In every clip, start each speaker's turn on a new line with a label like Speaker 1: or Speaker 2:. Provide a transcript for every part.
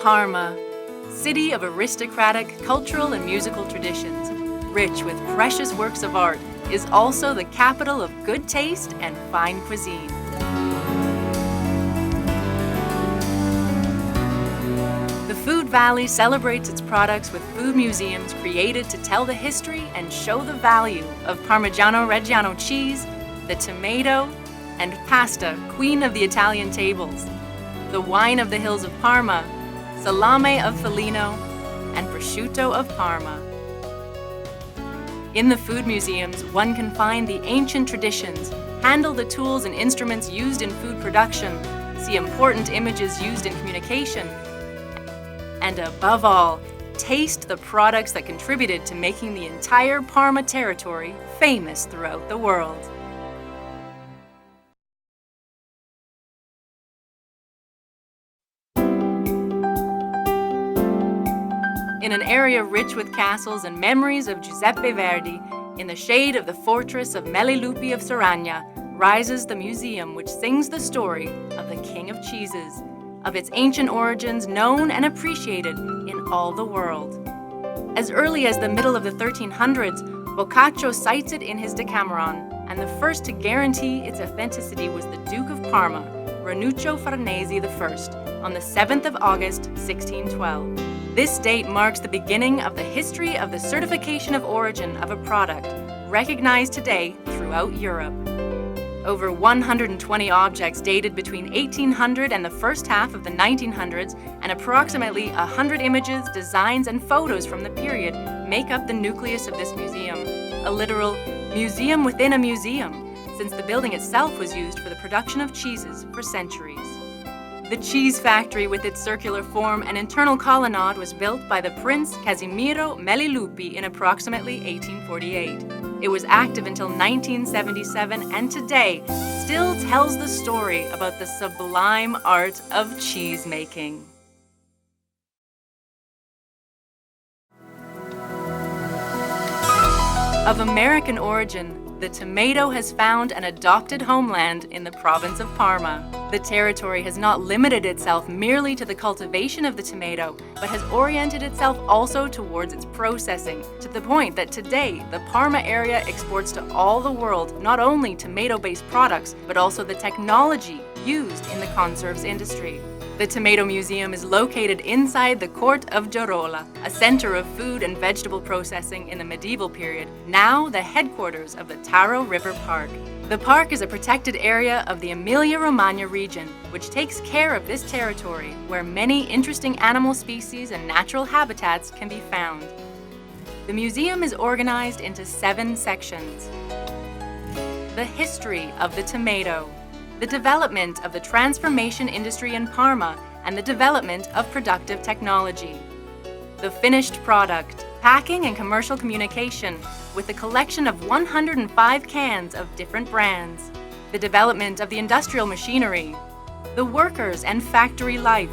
Speaker 1: Parma, city of aristocratic cultural and musical traditions, rich with precious works of art, is also the capital of good taste and fine cuisine. The Food Valley celebrates its products with food museums created to tell the history and show the value of Parmigiano Reggiano cheese, the tomato, and pasta, queen of the Italian tables, the wine of the hills of Parma, salame of Foligno, and prosciutto of Parma. In the food museums, one can find the ancient traditions, handle the tools and instruments used in food production, see important images used in communication, and above all, taste the products that contributed to making the entire Parma territory famous throughout the world. In an area rich with castles and memories of Giuseppe Verdi, in the shade of the fortress of Melilupi of Saragna, rises the museum which sings the story of the King of Cheeses, of its ancient origins known and appreciated in all the world. As early as the middle of the 1300s, Boccaccio cites it in his Decameron, and the first to guarantee its authenticity was the Duke of Parma, Ranuccio Farnese I, on the 7th of August, 1612. This date marks the beginning of the history of the certification of origin of a product, recognized today throughout Europe. Over 120 objects dated between 1800 and the first half of the 1900s, and approximately 100 images, designs, and photos from the period make up the nucleus of this museum, a literal museum within a museum, since the building itself was used for the production of cheeses for centuries. The cheese factory with its circular form and internal colonnade was built by the Prince Casimiro Melilupi in approximately 1848. It was active until 1977 and today still tells the story about the sublime art of cheese making. Of American origin, the tomato has found an adopted homeland in the province of Parma. The territory has not limited itself merely to the cultivation of the tomato, but has oriented itself also towards its processing, to the point that today the Parma area exports to all the world not only tomato-based products, but also the technology used in the conserves industry. The Tomato Museum is located inside the Court of Girola, a center of food and vegetable processing in the medieval period, now the headquarters of the Taro River Park. The park is a protected area of the Emilia-Romagna region, which takes care of this territory, where many interesting animal species and natural habitats can be found. The museum is organized into 7 sections. The history of the tomato, the development of the transformation industry in Parma, and the development of productive technology. The finished product, packing and commercial communication, with a collection of 105 cans of different brands. The development of the industrial machinery. The workers and factory life.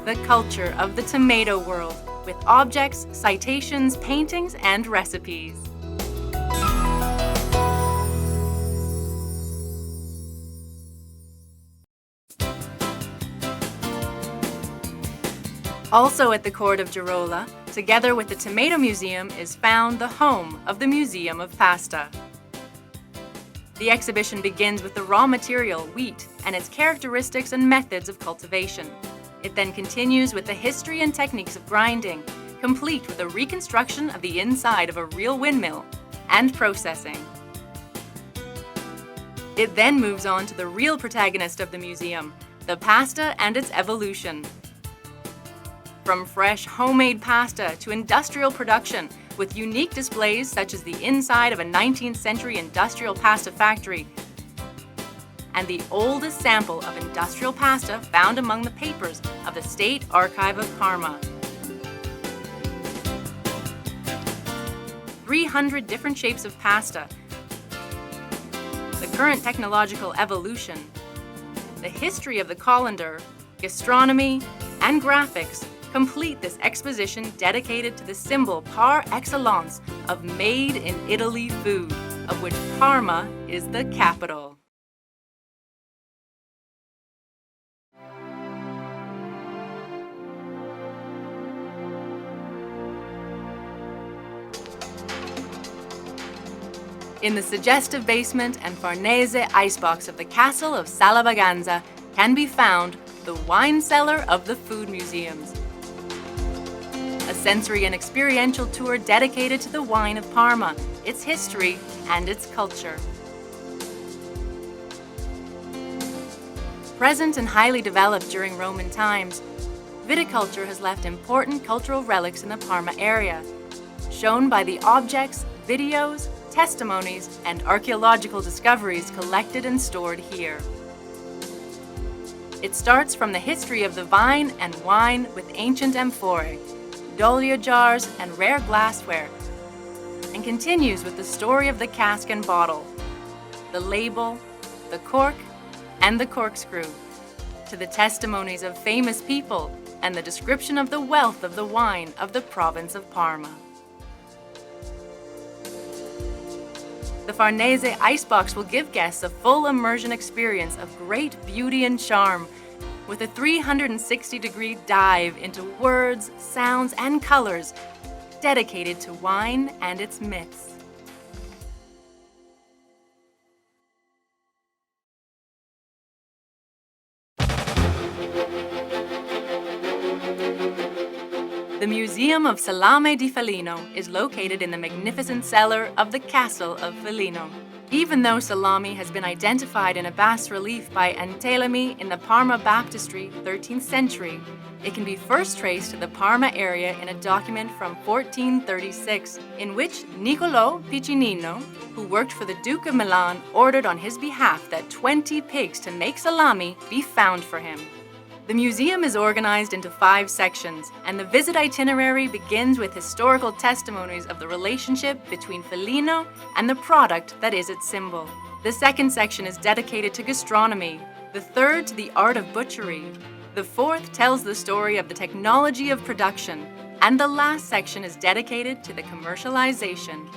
Speaker 1: The culture of the tomato world, with objects, citations, paintings, and recipes. Also at the Court of Girola, together with the Tomato Museum, is found the home of the Museum of Pasta. The exhibition begins with the raw material, wheat, and its characteristics and methods of cultivation. It then continues with the history and techniques of grinding, complete with a reconstruction of the inside of a real windmill, and processing. It then moves on to the real protagonist of the museum, the pasta and its evolution. From fresh homemade pasta to industrial production, with unique displays such as the inside of a 19th century industrial pasta factory and the oldest sample of industrial pasta found among the papers of the State Archive of Parma. 300 different shapes of pasta, the current technological evolution, the history of the colander, gastronomy, and graphics complete this exposition dedicated to the symbol par excellence of made in Italy food, of which Parma is the capital. In the suggestive basement and Farnese icebox of the castle of Salabaganza can be found the wine cellar of the food museums, a sensory and experiential tour dedicated to the wine of Parma, its history, and its culture. Present and highly developed during Roman times, viticulture has left important cultural relics in the Parma area, shown by the objects, videos, testimonies, and archaeological discoveries collected and stored here. It starts from the history of the vine and wine with ancient amphorae, d'olio jars, and rare glassware, and continues with the story of the cask and bottle, the label, the cork, and the corkscrew, to the testimonies of famous people and the description of the wealth of the wine of the province of Parma. The Farnese Icebox will give guests a full immersion experience of great beauty and charm, with a 360-degree dive into words, sounds, and colors dedicated to wine and its myths. The Museum of Salame di Felino is located in the magnificent cellar of the Castle of Felino. Even though salami has been identified in a bas-relief by Antelmi in the Parma baptistry 13th century, it can be first traced to the Parma area in a document from 1436, in which Niccolò Piccinino, who worked for the Duke of Milan, ordered on his behalf that 20 pigs to make salami be found for him. The museum is organized into 5 sections, and the visit itinerary begins with historical testimonies of the relationship between Felino and the product that is its symbol. The second section is dedicated to gastronomy, the third to the art of butchery, the fourth tells the story of the technology of production, and the last section is dedicated to the commercialization.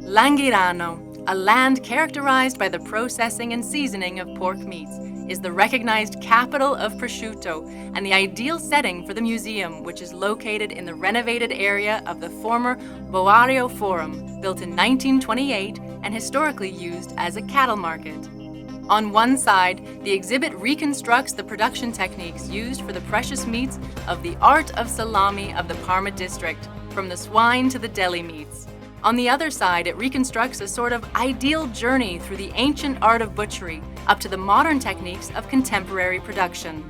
Speaker 1: Langhirano, a land characterized by the processing and seasoning of pork meats, is the recognized capital of prosciutto and the ideal setting for the museum, which is located in the renovated area of the former Boario Forum, built in 1928 and historically used as a cattle market. On one side, the exhibit reconstructs the production techniques used for the precious meats of the art of salami of the Parma district, from the swine to the deli meats. On the other side, it reconstructs a sort of ideal journey through the ancient art of butchery up to the modern techniques of contemporary production.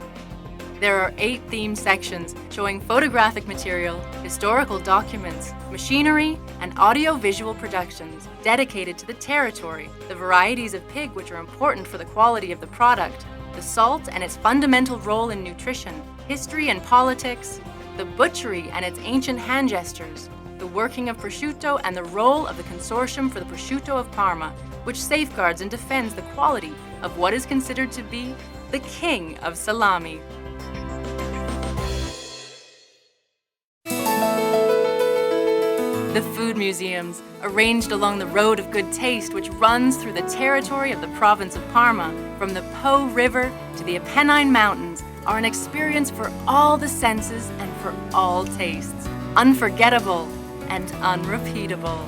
Speaker 1: There are 8 themed sections showing photographic material, historical documents, machinery, and audio-visual productions dedicated to the territory, the varieties of pig which are important for the quality of the product, the salt and its fundamental role in nutrition, history and politics, the butchery and its ancient hand gestures, the working of prosciutto and the role of the Consortium for the Prosciutto of Parma, which safeguards and defends the quality of what is considered to be the king of salami. The food museums, arranged along the road of good taste which runs through the territory of the province of Parma, from the Po River to the Apennine Mountains, are an experience for all the senses and for all tastes. Unforgettable and unrepeatable.